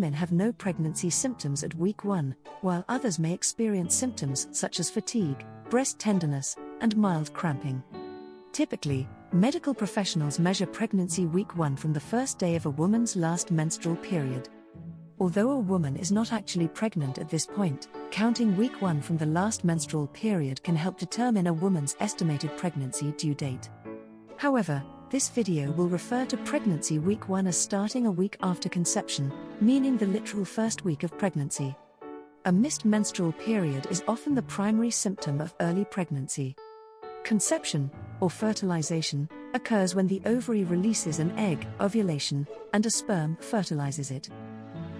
women have no pregnancy symptoms at week 1, while others may experience symptoms such as fatigue, breast tenderness, and mild cramping. Typically, medical professionals measure pregnancy week 1 from the first day of a woman's last menstrual period. Although a woman is not actually pregnant at this point, counting week 1 from the last menstrual period can help determine a woman's estimated pregnancy due date. However, this video will refer to pregnancy week 1 as starting a week after conception, meaning the literal first week of pregnancy. A missed menstrual period is often the primary symptom of early pregnancy. Conception, or fertilization, occurs when the ovary releases an egg, ovulation, and a sperm fertilizes it.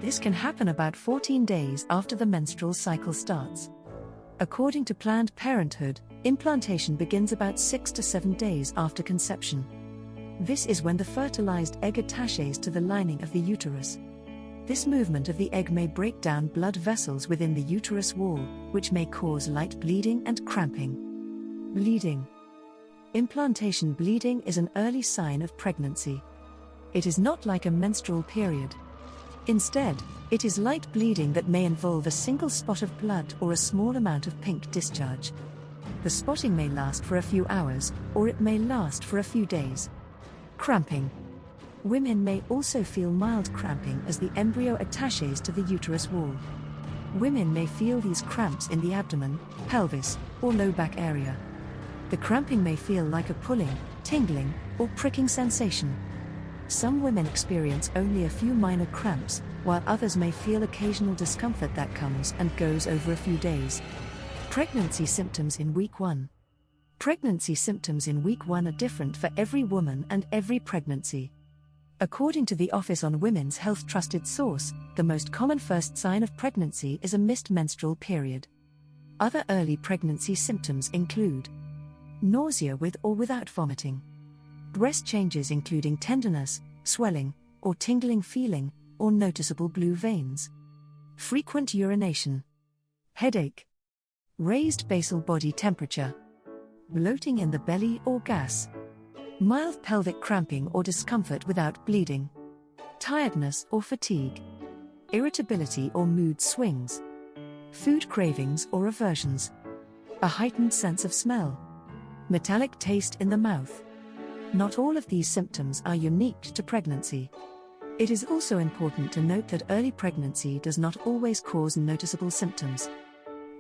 This can happen about 14 days after the menstrual cycle starts. According to Planned Parenthood, implantation begins about 6 to 7 days after conception. This is when the fertilized egg attaches to the lining of the uterus. This movement of the egg may break down blood vessels within the uterus wall, which may cause light bleeding and cramping. Bleeding. Implantation bleeding is an early sign of pregnancy. It is not like a menstrual period. Instead, it is light bleeding that may involve a single spot of blood or a small amount of pink discharge. The spotting may last for a few hours, or it may last for a few days. Cramping. Women may also feel mild cramping as the embryo attaches to the uterus wall. Women may feel these cramps in the abdomen, pelvis, or low back area. The cramping may feel like a pulling, tingling, or pricking sensation. Some women experience only a few minor cramps, while others may feel occasional discomfort that comes and goes over a few days. Pregnancy symptoms in week 1. Pregnancy symptoms in week 1 are different for every woman and every pregnancy. According to the Office on Women's Health trusted source, the most common first sign of pregnancy is a missed menstrual period. Other early pregnancy symptoms include nausea with or without vomiting, breast changes including tenderness, swelling, or tingling feeling, or noticeable blue veins, frequent urination, headache, raised basal body temperature, bloating in the belly or gas, mild pelvic cramping or discomfort without bleeding, tiredness or fatigue, irritability or mood swings, food cravings or aversions, a heightened sense of smell, metallic taste in the mouth. Not all of these symptoms are unique to pregnancy. It is also important to note that early pregnancy does not always cause noticeable symptoms.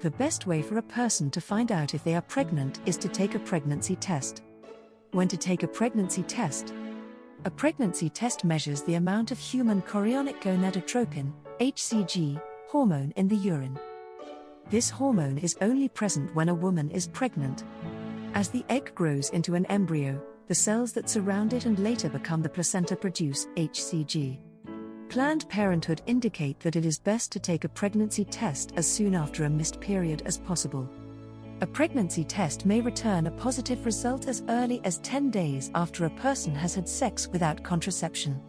The best way for a person to find out if they are pregnant is to take a pregnancy test. When to take a pregnancy test? A pregnancy test measures the amount of human chorionic gonadotropin, HCG, hormone in the urine. This hormone is only present when a woman is pregnant. As the egg grows into an embryo, the cells that surround it and later become the placenta produce HCG. Planned Parenthood indicate that it is best to take a pregnancy test as soon after a missed period as possible. A pregnancy test may return a positive result as early as 10 days after a person has had sex without contraception.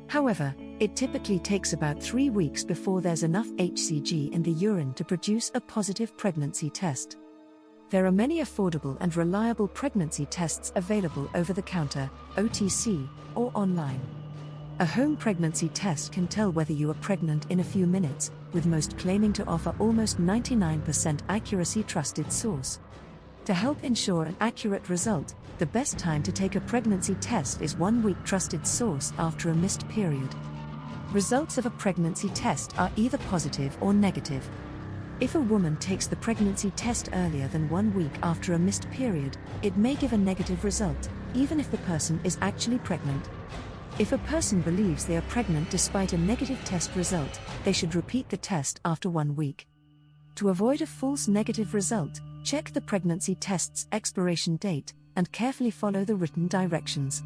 However, it typically takes about 3 weeks before there's enough HCG in the urine to produce a positive pregnancy test. There are many affordable and reliable pregnancy tests available over the counter, OTC, or online. A home pregnancy test can tell whether you are pregnant in a few minutes, with most claiming to offer almost 99% accuracy trusted source. To help ensure an accurate result, the best time to take a pregnancy test is 1 week trusted source after a missed period. Results of a pregnancy test are either positive or negative. If a woman takes the pregnancy test earlier than 1 week after a missed period, it may give a negative result, even if the person is actually pregnant. If a person believes they are pregnant despite a negative test result, they should repeat the test after 1 week. To avoid a false negative result, check the pregnancy test's expiration date and carefully follow the written directions.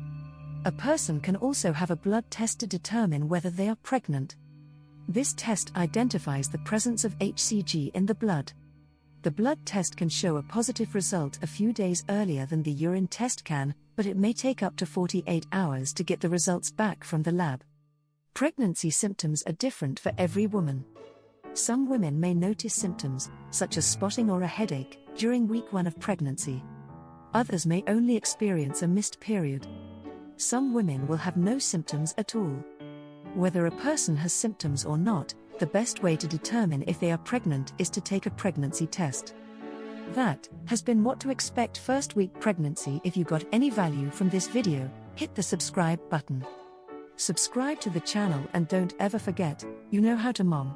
A person can also have a blood test to determine whether they are pregnant. This test identifies the presence of HCG in the blood. The blood test can show a positive result a few days earlier than the urine test can, but it may take up to 48 hours to get the results back from the lab. Pregnancy symptoms are different for every woman. Some women may notice symptoms, such as spotting or a headache, during week 1 of pregnancy. Others may only experience a missed period. Some women will have no symptoms at all. Whether a person has symptoms or not, the best way to determine if they are pregnant is to take a pregnancy test. That has been What to Expect First Week Pregnancy. If you got any value from this video, hit the subscribe button. Subscribe to the channel and don't ever forget, you know how to mom.